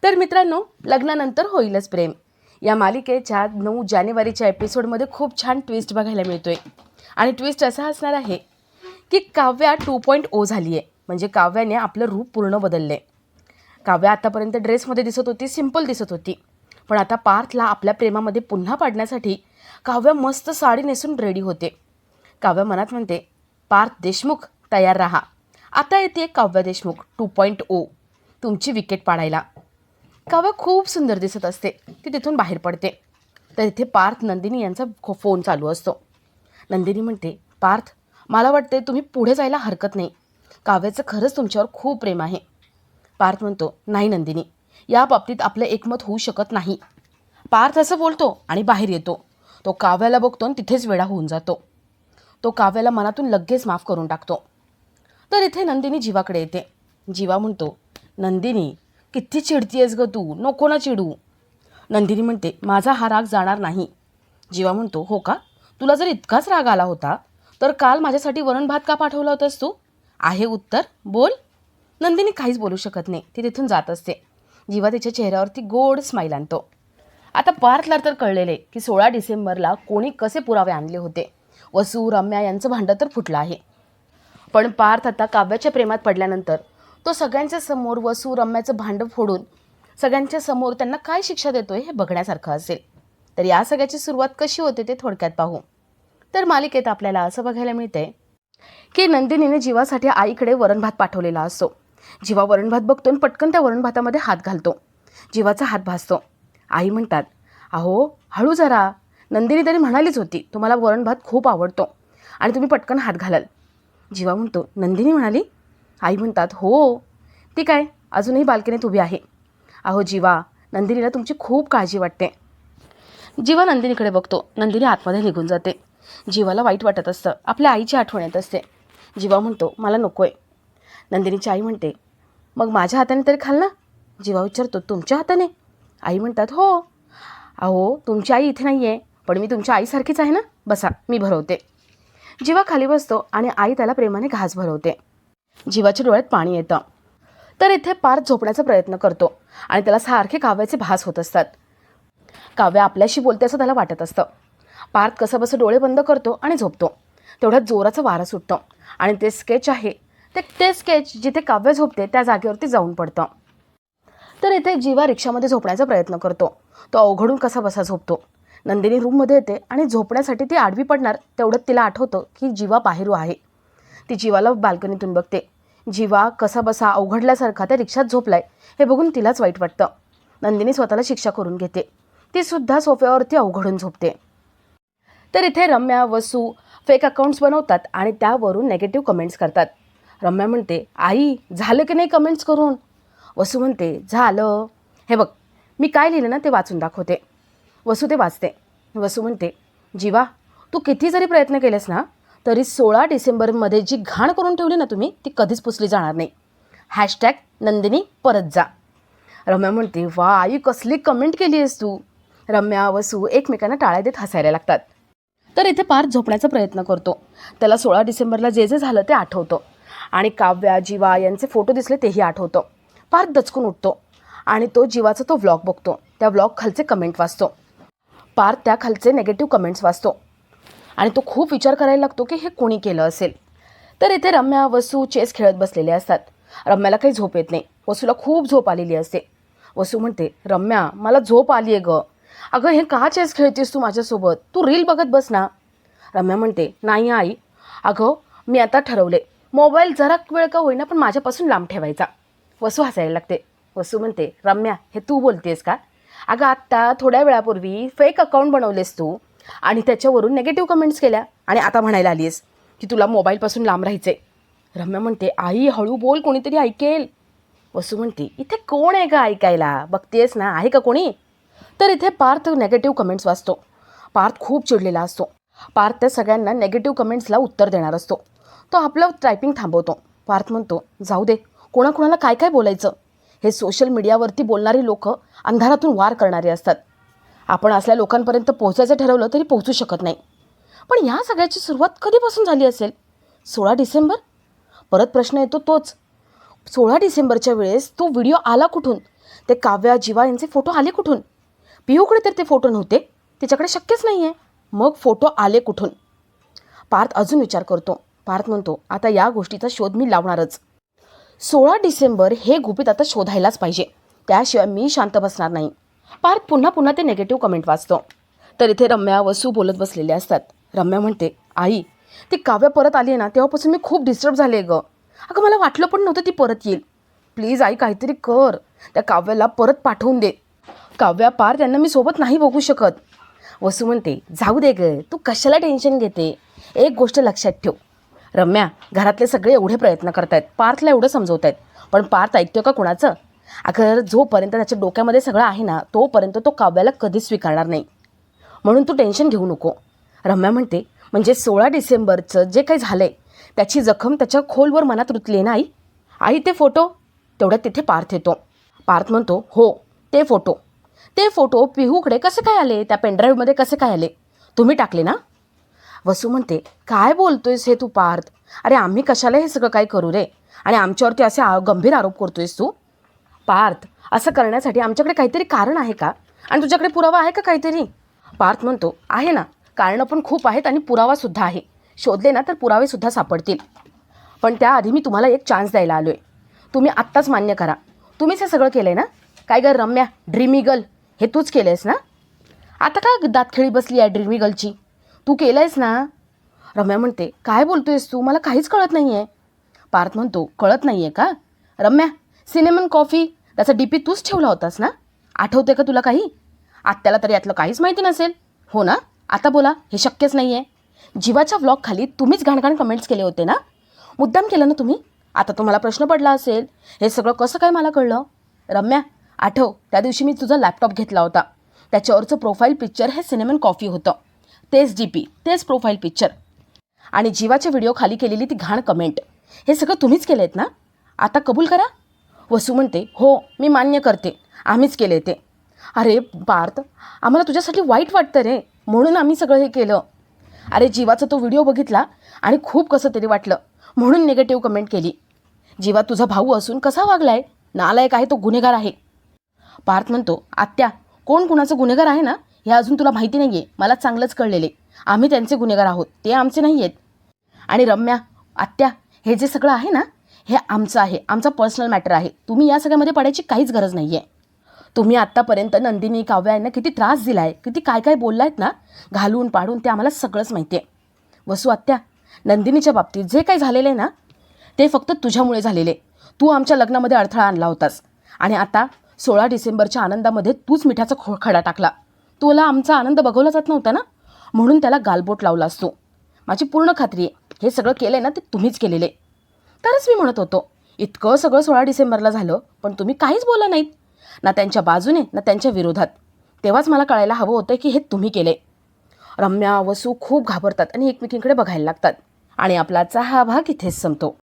तर मित्रांनो, लग्नानंतर होईलच प्रेम या मालिकेच्या 9 जानेवारीच्या एपिसोडमध्ये खूप छान ट्विस्ट बघायला मिळतोय. आणि ट्विस्ट असा असणार आहे की काव्या 2.0 झाली आहे. म्हणजे काव्याने आपलं रूप पूर्ण बदलले. काव्या आतापर्यंत ड्रेसमध्ये दिसत होती, सिंपल दिसत होती. पण आता पार्थला आपल्या प्रेमामध्ये पुन्हा पाडण्यासाठी काव्या मस्त साडी नेसून रेडी होते. काव्या मनात म्हणते, पार्थ देशमुख तयार राहा. आता येते काव्या देशमुख 2.0 तुमची विकेट पाडायला. काव्या खूप सुंदर दिसत असते. ती तिथून बाहेर पडते. तर इथे पार्थ नंदिनी यांचा फोन चालू असतो. नंदिनी म्हणते, पार्थ मला वाटते तुम्ही पुढे जायला हरकत नाही. काव्याचं खरंच तुमच्यावर खूप प्रेम आहे. पार्थ म्हणतो, नाही नंदिनी, या बाबतीत आपलं एकमत होऊ शकत नाही. पार्थ असं बोलतो आणि बाहेर येतो. तो काव्याला बघतो आणि तिथेच वेडा होऊन जातो. तो काव्याला मनातून लगेच माफ करून टाकतो. तर इथे नंदिनी जीवाकडे येते. जीवा म्हणतो, नंदिनी किती चिडतीयेस ग तू, नको ना चिडू. नंदिनी म्हणते, माझा हा राग जाणार नाही. जीवा म्हणतो, हो का, तुला जर इतकाच राग आला होता तर काल माझ्यासाठी वरण भात का पाठवला होतास तू? आहे उत्तर, बोल. नंदिनी काहीच बोलू शकत नाही. ती तिथून जात असते. जीवा तिच्या चेहऱ्यावरती गोड स्माईल आणतो. आता पार्थला तर कळलेले की 16 डिसेंबरला कोणी कसे पुरावे आणले होते. वसू रम्या यांचं भांडं तर फुटलं आहे. पण पार्थ आता काव्याच्या प्रेमात पडल्यानंतर तो सगळ्यांच्या समोर वसू रम्याचं भांडं फोडून सगळ्यांच्या समोर त्यांना काय शिक्षा देतोय हे बघण्यासारखं असेल. तर या सगळ्याची सुरुवात कशी होते ते थोडक्यात पाहू. तर मालिकेत आपल्याला असं बघायला मिळते की नंदिनीने जीवासाठी आईकडे वरण भात पाठवलेला असतो. जीवा वरण भात बघतो आणि पटकन त्या वरण भातामध्ये हात घालतो. जीवाचा हात भासतो. आई म्हणतात, अहो हळू जरा, नंदिनी तरी म्हणालीच होती तुम्हाला वरण भात खूप आवडतो आणि तुम्ही पटकन हात घालाल. जीवा म्हणतो, नंदिनी म्हणाली? आई म्हणतात, हो, ती काय अजूनही बाल्कनीत उभी आहे. अहो जीवा, नंदिनीला तुमची खूप काळजी वाटते. जीवा नंदिनीकडे बघतो. नंदिनी आतमध्ये निघून जाते. जीवाला वाईट वाटत असतं. आपल्या आईची आठवण येत असते. जीवा म्हणतो, मला नको आहे. नंदिनीची आई म्हणते, मग माझ्या हाताने तरी खाल ना. जीवा विचारतो, तुमच्या हाताने? आई म्हणतात, हो. अहो तुमची आई इथे नाही आहे, पण मी तुमच्या आईसारखीच आहे ना, बसा मी भरवते. जीवा खाली बसतो आणि आई त्याला प्रेमाने घास भरवते. जीवाच्या डोळ्यात पाणी येतं. तर इथे पार्थ झोपण्याचा प्रयत्न करतो आणि त्याला सारखे काव्याचे भास होत असतात. काव्या आपल्याशी बोलते असं त्याला वाटत असतं. पार्थ कसंबसं डोळे बंद करतो आणि झोपतो. तेवढ्यात जोराचा वारा सुटतो आणि ते स्केच आहे ते स्केच जिथे काव्य झोपते त्या जागेवरती जाऊन पडतं. तर इथे जीवा रिक्षामध्ये झोपण्याचा प्रयत्न करतो. तो अवघडून कसा बसा झोपतो. नंदिनी रूममध्ये येते आणि झोपण्यासाठी ती आडवी पडणार तेवढ्यात तिला आठवतं की जीवा बाहेर आहे. ती जीवाला बाल्कनीतून बघते. जीवा कसा बसा अवघडल्यासारखा त्या रिक्षात झोपलाय हे बघून तिलाच वाईट वाटतं. नंदिनी स्वतःला शिक्षा करून घेते. ती सुद्धा सोफ्यावरती अवघडून झोपते. तर इथे रम्या वसू फेक अकाउंट्स बनवतात आणि त्यावरून नेगेटिव्ह कमेंट्स करतात. रम्या म्हणते, आई झालं की नाही कमेंट्स करून? वसू म्हणते, झालं. हे बघ मी काय लिहिलं ना ते वाचून दाखवते. वसू ते वाचते. वसू म्हणते, जीवा तू किती जरी प्रयत्न केलेस ना तरी 16 डिसेंबरमध्ये जी घाण करून ठेवली ना तुम्ही ती कधीच पुसली जाणार नाही. #नंदिनी परत जा. रम्या म्हणते, वा आई कसली कमेंट केली आहेस तू. रम्या वसू एकमेकांना टाळ्या देत हसायला लागतात. तर इथे पार्थ झोपण्याचा प्रयत्न करतो. त्याला 16 डिसेंबरला जे जे झालं ते आठवतं आणि काव्या जीवा यांचे फोटो दिसले तेही आठवतं. पार्थ दचकून उठतो आणि तो जीवाचा तो व्लॉग बघतो. त्या व्लॉग खालचे कमेंट वाचतो. पार्थ त्या खालचे नेगेटिव्ह कमेंट्स वाचतो आणि तो खूप विचार करायला लागतो की हे कोणी केलं असेल. तर इथे रम्या वसू चेस खेळत बसलेले असतात. रम्याला काही झोप येत नाही. वसूला खूप झोप आलेली असते. वसू म्हणते, रम्या मला झोप आली आहे ग. अगं हे का चेस खेळतेस तू माझ्यासोबत, तू रील बघत बस ना. रम्या म्हणते, नाही आई, अगं मी आता ठरवले मोबाईल जरा वेळ का होईना पण माझ्यापासून लांब ठेवायचा. वसू हसायला लागते. वसू म्हणते, रम्या हे तू बोलतेस का? अगं आत्ता थोड्या वेळापूर्वी फेक अकाउंट बनवलेस तू आणि त्याच्यावरून नेगेटिव्ह कमेंट्स केल्या आणि आता म्हणायला आलीस की तुला मोबाईलपासून लांब राहायचे. रम्या म्हणते, आई हळू बोल, कोणीतरी ऐकेल. वसू म्हणते, इथे कोण आहे का ऐकायला, बघतेस ना आहे का कोणी. तर इथे पार्थ नेगेटिव्ह कमेंट्स वाचतो. पार्थ खूप चिडलेला असतो. पार्थ त्या सगळ्यांना नेगेटिव्ह कमेंट्सला उत्तर देणार असतो. तो आपलं टायपिंग थांबवतो. पार्थ म्हणतो, जाऊ दे, कोणाकोणाला काय काय बोलायचं. हे सोशल मीडियावरती बोलणारी लोक अंधारातून वार करणारे असतात. आपण असल्या लोकांपर्यंत पोहोचायचं ठरवलं तरी पोहोचू शकत नाही. पण या सगळ्याची सुरुवात कधीपासून झाली असेल? 16 डिसेंबर? परत प्रश्न येतो तोच. 16 डिसेंबरच्या वेळेस तो व्हिडिओ आला कुठून? ते काव्या जीवा यांचे फोटो आले कुठून? पिहूकडे तर ते फोटो नव्हते, तिच्याकडे शक्यच नाही आहे. मग फोटो आले कुठून? पार्थ अजून विचार करतो. पार्थ म्हणतो, आता या गोष्टीचा शोध मी लावणारच. 16 डिसेंबर हे गुपित आता शोधायलाच पाहिजे, त्याशिवाय मी शांत बसणार नाही. पार्थ पुन्हा ते निगेटिव्ह कमेंट वाचतो. तर इथे रम्या वसू बोलत बसलेले असतात. रम्या म्हणते, आई ती काव्या परत आली आहे ना, तेव्हापासून मी खूप डिस्टर्ब झाले गं. अगं मला वाटलं पण नव्हतं ती परत येईल. प्लीज आई काहीतरी कर, त्या काव्याला परत पाठवून दे. काव्या पार्थ यांना मी सोबत नाही बघू शकत. वसू म्हणते, जाऊ दे गं, तू कशाला टेन्शन घेते. एक गोष्ट लक्षात ठेव. रम्या, घरातले सगळे एवढे प्रयत्न करतायत, पार्थला एवढं समजवत आहेत, पण पार्थ ऐकतोय का कुणाचं? अगर जोपर्यंत त्याच्या डोक्यामध्ये सगळं आहे ना, तोपर्यंत तो काव्याला कधीच स्वीकारणार नाही. म्हणून तू टेन्शन घेऊ नको. रम्या म्हणते, म्हणजे 16 डिसेंबरचं जे काही झालं आहे त्याची जखम त्याच्या खोलवर मनात रुतली आहे ना आई? आई ते फोटो? तेवढ्यात तिथे पार्थ येतो. पार्थ म्हणतो, हो ते फोटो पिहूकडे कसे काय आले? त्या पेनड्राईव्हमध्ये कसे काय आले? तुम्ही टाकले ना? वसू म्हणते, काय बोलतोयस हे तू पार्थ? अरे आम्ही कशाला हे सगळं काय करू रे? आणि आमच्यावरती असे गंभीर आरोप करतोयस तू? पार्थ, असं करण्यासाठी आमच्याकडे काहीतरी कारण आहे का? आणि तुझ्याकडे पुरावा आहे का काहीतरी? पार्थ म्हणतो, आहे ना, कारणं पण खूप आहेत आणि पुरावासुद्धा आहे. शोधले ना तर पुरावेसुद्धा सापडतील. पण त्याआधी मी तुम्हाला एक चान्स द्यायला आलो आहे. तुम्ही आत्ताच मान्य करा, तुम्हीच हे सगळं केलं आहे ना? काय गं रम्या, ड्रीमी गर्ल, हे तूच केलं आहेस ना? आता का दातखिळी बसली आहे ड्रीमी गर्लची? तू केलं आहेस ना? रम्या म्हणते, काय बोलतोयस तू? मला काहीच कळत नाही आहे. पार्थ म्हणतो, कळत नाही आहे का? रम्या, सिनेमन कॉफी त्याचा DP तूच ठेवला होतास ना? आठवते का तुला काही? आत्याला तर यातलं काहीच माहिती नसेल, हो ना? आता बोला, हे शक्यच नाही आहे. जीवाच्या व्लॉगखाली तुम्हीच घाणघाण कमेंट्स केले होते ना? मुद्दाम केलं ना तुम्ही? आता तुम्हाला प्रश्न पडला असेल, हे सगळं कसं काय मला कळलं? रम्या, आठव, त्या दिवशी मी तुझा लॅपटॉप घेतला होता, त्याच्यावरचं प्रोफाईल पिक्चर हे सिनेमन कॉफी होतं. तेच DP, तेच प्रोफाईल पिक्चर आणि जीवाच्या व्हिडिओ खाली केलेली ती घाण कमेंट, हे सगळं तुम्हीच केलं आहेत ना? आता कबूल करा. वसू म्हणते, हो मी मान्य करते, आम्हीच केले ते. अरे पार्थ, आम्हाला तुझ्यासाठी वाईट वाटतं रे, म्हणून आम्ही सगळं हे केलं. अरे जीवाचा तो व्हिडिओ बघितला आणि खूप कसं तरी वाटलं, म्हणून निगेटिव्ह कमेंट केली. जीवा तुझा भाऊ असून कसा वागलाय? नालायक आहे तो, गुन्हेगार आहे. पार्थ म्हणतो, आत्या, कोण कुणाचं गुन्हेगार आहे ना हे अजून तुला माहिती नाही आहे, मला चांगलंच कळलेले. आम्ही त्यांचे गुन्हेगार आहोत, ते आमचे नाही आहेत. आणि रम्या, आत्या, हे जे सगळं आहे ना, हे आमचं आहे, आमचा पर्सनल मॅटर आहे. तुम्ही या सगळ्यामध्ये पडायची काहीच गरज नाही आहे. तुम्ही आत्तापर्यंत नंदिनी, काव्या यांना किती त्रास दिला आहे, किती काय काय बोलला आहेत ना, घालून पाडून, ते आम्हाला सगळंच माहिती आहे. वसू आत्या, नंदिनीच्या बाबतीत जे काही झालेलं आहे ना, ते फक्त तुझ्यामुळे झालेले. तू आमच्या लग्नामध्ये अडथळा आणला होतास आणि आता 16 डिसेंबरच्या आनंदामध्ये तूच मिठाचा खडा टाकला. तुला आमचा आनंद बघवला जात नव्हता ना, म्हणून त्याला गालबोट लावला असतो. माझी पूर्ण खात्री आहे, हे सगळं केलं आहे ना ते तुम्हीच केलेले. तरच मी म्हणत होतो, इतकं सगळं 16 डिसेंबरला झालं, पण तुम्ही काहीच बोलला नाहीत, ना त्यांच्या बाजूने ना त्यांच्या विरोधात. तेव्हाच मला कळायला हवं होतं की हे तुम्ही केले. रम्या, वसू खूप घाबरतात आणि एकमेकींकडे बघायला लागतात. आणि आपला आजचा हा भाग इथेच संपतो.